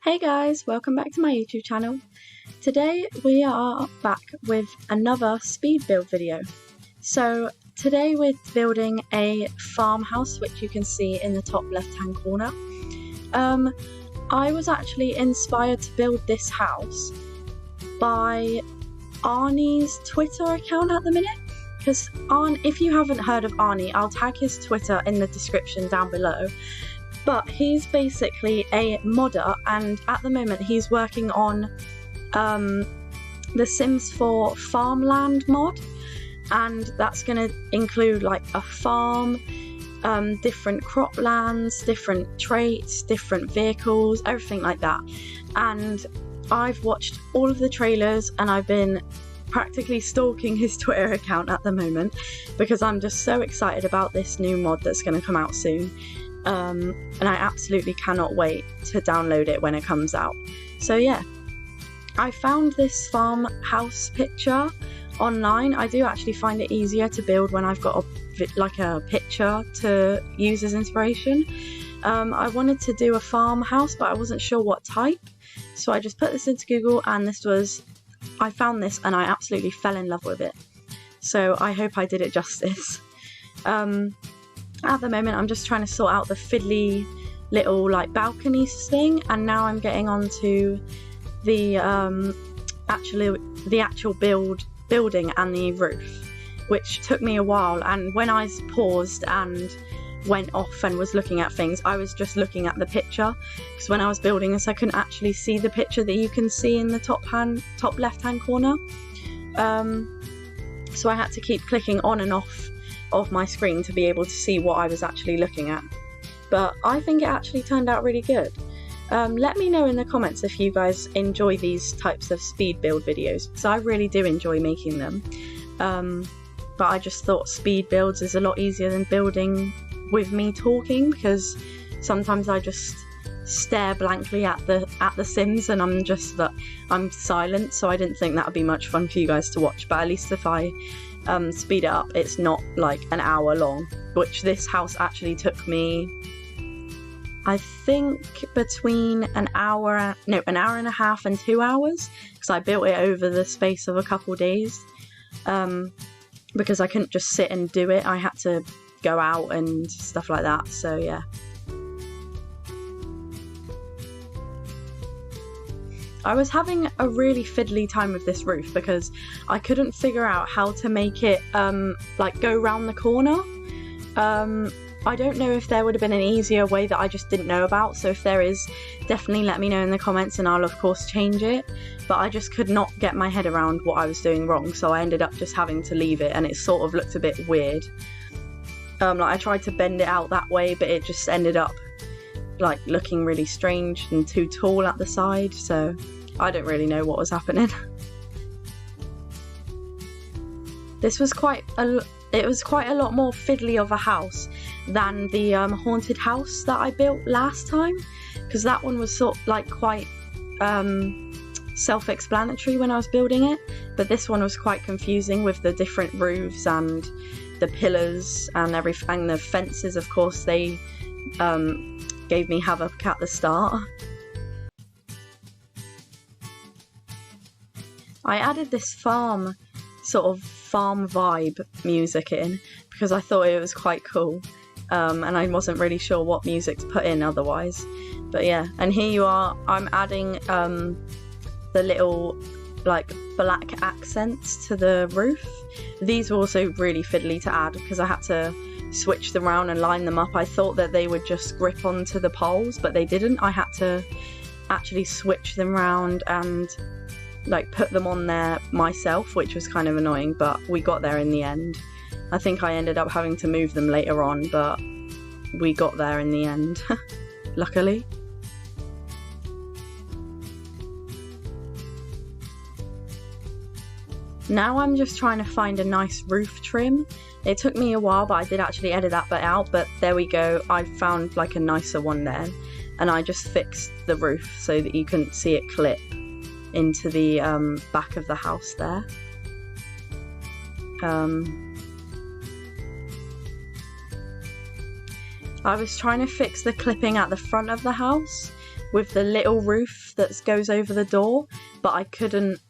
Hey guys, welcome back to my YouTube channel. Today we are back with another speed build video. So today we're building a farmhouse, which you can see in the top left hand corner. I was actually inspired to build this house by Arnie's Twitter account at the minute. Because if you haven't heard of Arnie, I'll tag his Twitter in the description down below. But he's basically a modder, and at the moment he's working on the Sims 4 Farmland mod, and that's going to include like a farm, different croplands, different traits, different vehicles, everything like that. And I've watched all of the trailers and I've been practically stalking his Twitter account at the moment because I'm just so excited about this new mod that's going to come out soon. And I absolutely cannot wait to download it when it comes out. So yeah, I found this farmhouse picture online. I do actually find it easier to build when I've got a picture to use as inspiration. I wanted to do a farmhouse, but I wasn't sure what type, so I just put this into Google, and I found this and I absolutely fell in love with it. So I hope I did it justice. At the moment I'm just trying to sort out the fiddly little like balcony thing, and now I'm getting on to the actual building and the roof, which took me a while. And when I paused and went off and was looking at things, I was just looking at the picture, because when I was building this I couldn't actually see the picture that you can see in the top left hand corner. So I had to keep clicking on and off of my screen to be able to see what I was actually looking at. But I think it actually turned out really good. Let me know in the comments if you guys enjoy these types of speed build videos, because I really do enjoy making them. But I just thought speed builds is a lot easier than building with me talking, because sometimes I just stare blankly at the Sims and I'm silent, so I didn't think that would be much fun for you guys to watch. But at least if I speed it up, it's not like an hour long, which this house actually took me, I think, between an hour and a half and 2 hours, because I built it over the space of a couple days, because I couldn't just sit and do it. I had to go out and stuff like that. So yeah, I was having a really fiddly time with this roof because I couldn't figure out how to make it like go round the corner. I don't know if there would have been an easier way that I just didn't know about, so if there is, definitely let me know in the comments and I'll of course change it. But I just could not get my head around what I was doing wrong, so I ended up just having to leave it, and it sort of looked a bit weird. Like I tried to bend it out that way, but it just ended up like looking really strange and too tall at the side, so I don't really know what was happening. This was quite a lot more fiddly of a house than the haunted house that I built last time, because that one was sort of like quite self-explanatory when I was building it, but this one was quite confusing with the different roofs and the pillars and everything. The fences, of course, they gave me havoc at the start. I added this farm vibe music in because I thought it was quite cool, and I wasn't really sure what music to put in otherwise. But yeah, and here you are. I'm adding the little like black accents to the roof. These were also really fiddly to add because I had to switch them around and line them up. I thought that they would just grip onto the poles, but they didn't. I had to actually switch them around and like put them on there myself, which was kind of annoying, but we got there in the end. I think I ended up having to move them later on, but we got there in the end. Luckily. Now I'm just trying to find a nice roof trim. It took me a while, but I did actually edit that bit out, but there we go. I found like a nicer one there, and I just fixed the roof so that you couldn't see it clip into the back of the house there. I was trying to fix the clipping at the front of the house, with the little roof that goes over the door, but I couldn't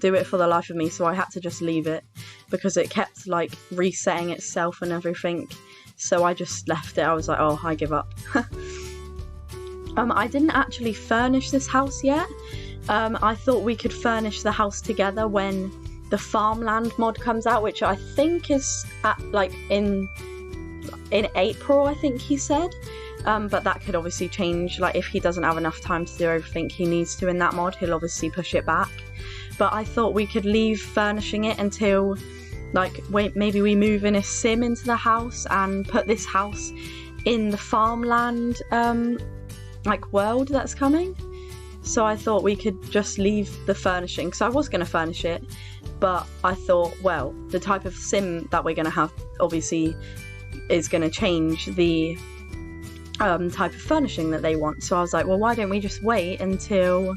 do it for the life of me, so I had to just leave it because it kept like resetting itself and everything. So I just left it. I was like, oh, I give up. I didn't actually furnish this house yet. I thought we could furnish the house together when the Farmland mod comes out, which I think is at like in April, I think he said. But that could obviously change. Like if he doesn't have enough time to do everything he needs to in that mod, he'll obviously push it back. But I thought we could leave furnishing it until like maybe we move in a sim into the house and put this house in the Farmland like world that's coming. So I thought we could just leave the furnishing. So I was going to furnish it, but I thought, well, the type of sim that we're going to have obviously is going to change the type of furnishing that they want. So I was like, well, why don't we just wait until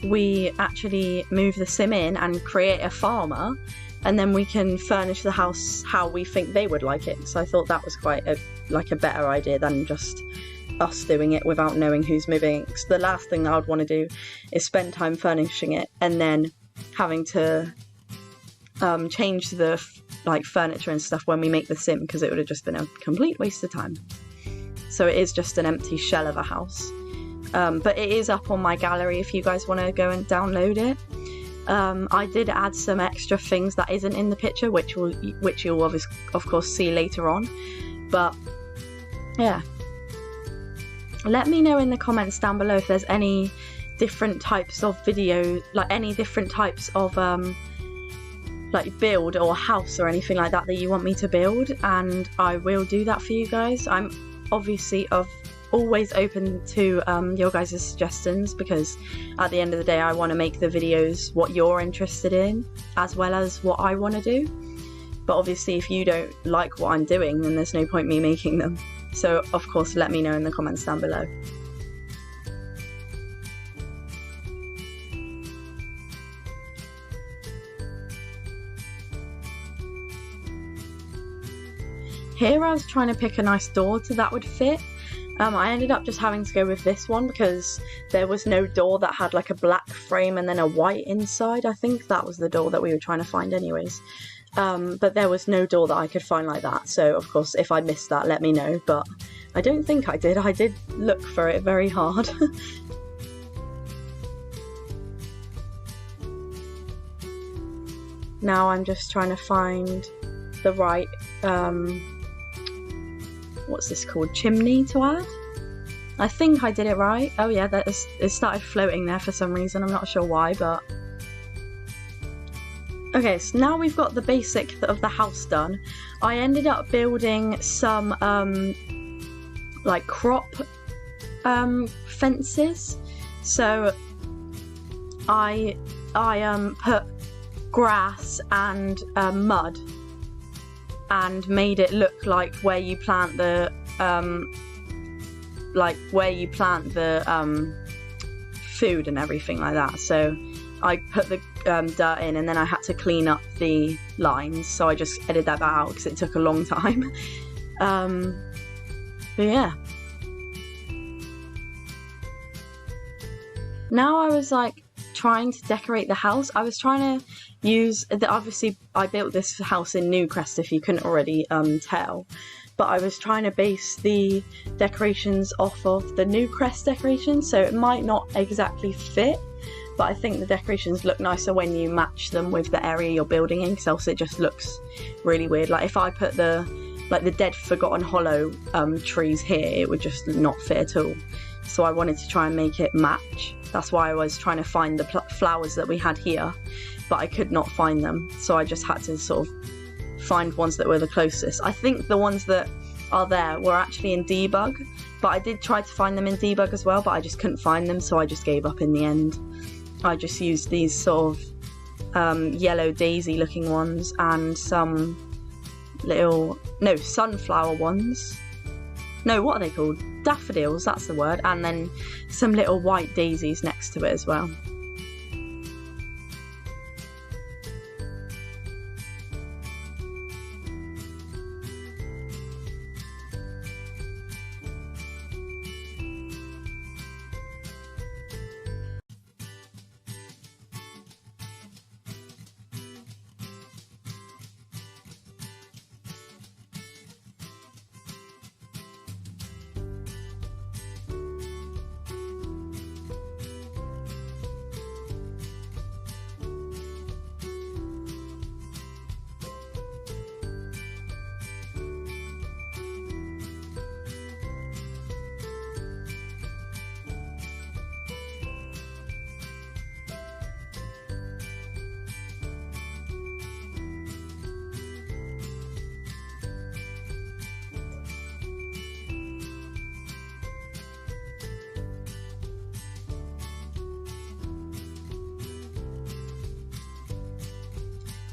we actually move the sim in and create a farmer, and then we can furnish the house how we think they would like it. So I thought that was quite a better idea than just us doing it without knowing who's moving. Because the last thing that I'd want to do is spend time furnishing it and then having to change the like furniture and stuff when we make the sim, because it would have just been a complete waste of time. So it is just an empty shell of a house. But it is up on my gallery if you guys want to go and download it. I did add some extra things that isn't in the picture, which you'll of course see later on. But yeah, let me know in the comments down below if there's any different types of video, like any different types of like build or house or anything like that you want me to build, and I will do that for you guys. I'm obviously always open to your guys' suggestions, because at the end of the day I want to make the videos what you're interested in as well as what I want to do. But obviously if you don't like what I'm doing, then there's no point me making them. So of course let me know in the comments down below. Here I was trying to pick a nice door that would fit. I ended up just having to go with this one because there was no door that had like a black frame and then a white inside. I think that was the door that we were trying to find anyways. But there was no door that I could find like that. So of course if I missed that, let me know. But I don't think I did. I did look for it very hard. Now I'm just trying to find the right what's this called, chimney to add. I think I did it right. Oh yeah, it started floating there for some reason. I'm not sure why, but okay, so now we've got the basic of the house done. I ended up building some like crop fences. So I put grass and mud and made it look like where you plant the food and everything like that. So I put the dirt in, and then I had to clean up the lines, so I just edited that out because it took a long time. But yeah, now I was like trying to decorate the house. I was trying to use obviously I built this house in Newcrest, if you couldn't already tell, but I was trying to base the decorations off of the Newcrest decorations, so it might not exactly fit, but I think the decorations look nicer when you match them with the area you're building in, because else it just looks really weird. Like if I put the dead forgotten hollow trees here, it would just not fit at all. So I wanted to try and make it match. That's why I was trying to find the flowers that we had here, but I could not find them. So I just had to sort of find ones that were the closest. I think the ones that are there were actually in debug, but I did try to find them in debug as well, but I just couldn't find them, so I just gave up in the end. I just used these sort of yellow daisy looking ones and some little, no, sunflower ones. No, what are they called? Daffodils, that's the word. And then some little white daisies next to it as well.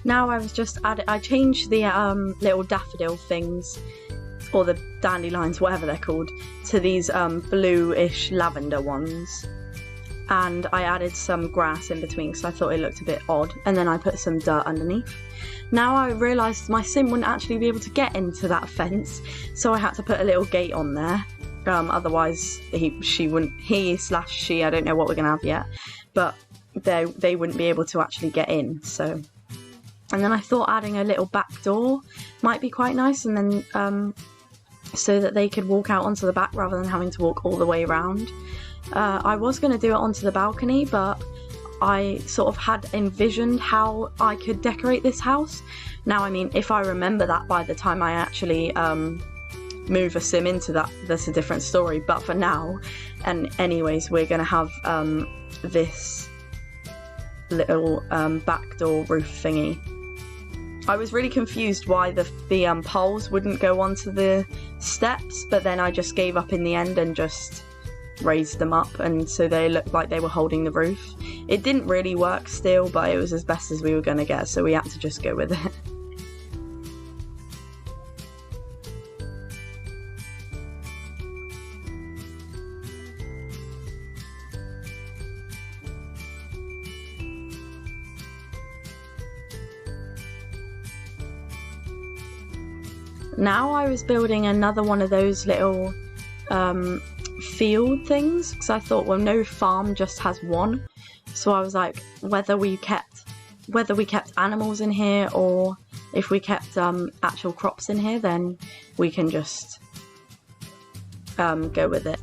Now I changed the little daffodil things, or the dandelions, whatever they're called, to these bluish lavender ones. And I added some grass in between because I thought it looked a bit odd, and then I put some dirt underneath. Now I realised my sim wouldn't actually be able to get into that fence, so I had to put a little gate on there. Otherwise he/she, I don't know what we're gonna have yet, but they wouldn't be able to actually get in. So, and then I thought adding a little back door might be quite nice, and then so that they could walk out onto the back rather than having to walk all the way around. I was going to do it onto the balcony, but I sort of had envisioned how I could decorate this house. Now, I mean, if I remember that by the time I actually move a sim into that, that's a different story. But for now, and anyways, we're going to have this little back door roof thingy. I was really confused why the poles wouldn't go onto the steps, but then I just gave up in the end and just raised them up, and so they looked like they were holding the roof. It didn't really work still, but it was as best as we were going to get, so we had to just go with it. Now I was building another one of those little field things, because I thought, well, no farm just has one, so I was like, whether we kept animals in here, or if we kept actual crops in here, then we can just go with it.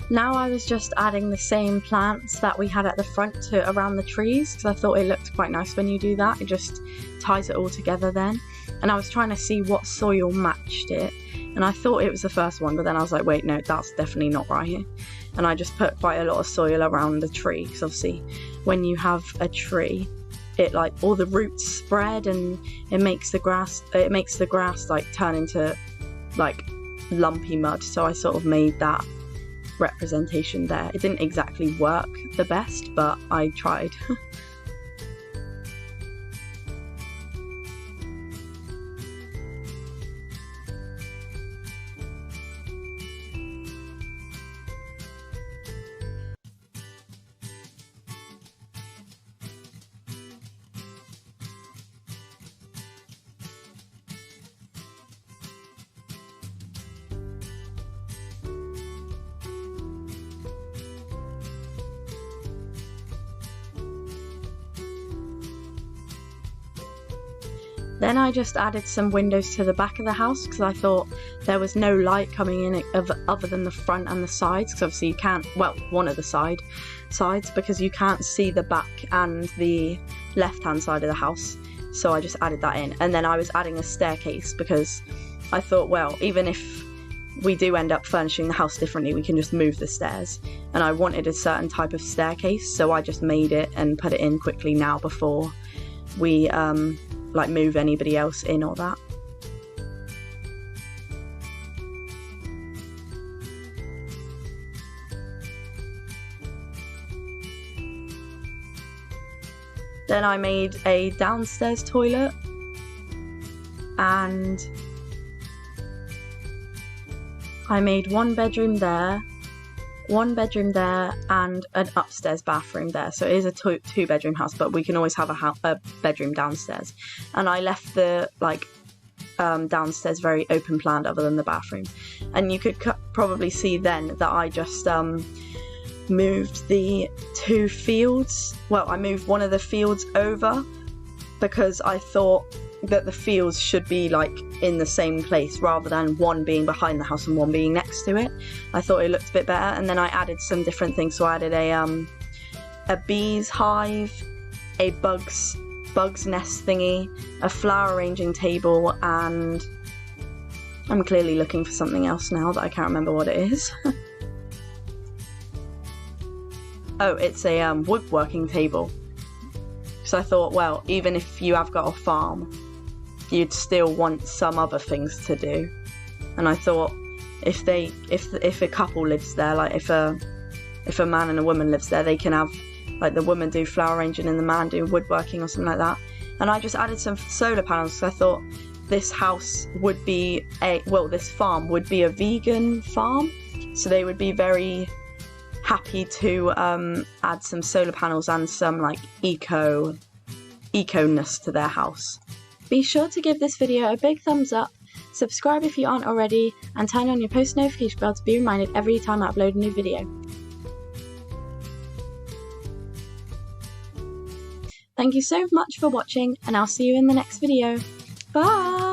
Now I was just adding the same plants that we had at the front to around the trees, because I thought it looked quite nice when you do that. It just ties it all together then. And I was trying to see what soil matched it, and I thought it was the first one, but then I was like, wait, no, that's definitely not right. And I just put quite a lot of soil around the tree, because obviously when you have a tree, it like all the roots spread, and it makes the grass like turn into like lumpy mud. So I sort of made that representation there. It didn't exactly work the best, but I tried. Then I just added some windows to the back of the house, because I thought there was no light coming in other than the front and the sides, because obviously you can't, well, one of the sides, because you can't see the back and the left hand side of the house. So I just added that in, and then I was adding a staircase, because I thought, well, even if we do end up furnishing the house differently, we can just move the stairs, and I wanted a certain type of staircase, so I just made it and put it in quickly now before we like move anybody else in or that. Then I made a downstairs toilet, and I made one bedroom there, and an upstairs bathroom there. So it is a two-bedroom house, but we can always have a bedroom downstairs. And I left the downstairs very open planned other than the bathroom. And you could probably see then that I just moved the two fields. Well, I moved one of the fields over, because I thought that the fields should be like in the same place rather than one being behind the house and one being next to it. I thought it looked a bit better, and then I added some different things. So I added a bee's hive, a bug's nest thingy, a flower arranging table, and I'm clearly looking for something else now that I can't remember what it is. Oh, it's a woodworking table. because I thought, well, even if you have got a farm, you'd still want some other things to do. And I thought, if a couple lives there, like if a man and a woman lives there, they can have, like, the woman do flower arranging and the man do woodworking or something like that. And I just added some solar panels, because I thought this house would be this farm would be a vegan farm, so they would be very happy to add some solar panels and some, like, eco-ness to their house. Be sure to give this video a big thumbs up, subscribe if you aren't already, and turn on your post notification bell to be reminded every time I upload a new video. Thank you so much for watching, and I'll see you in the next video. Bye!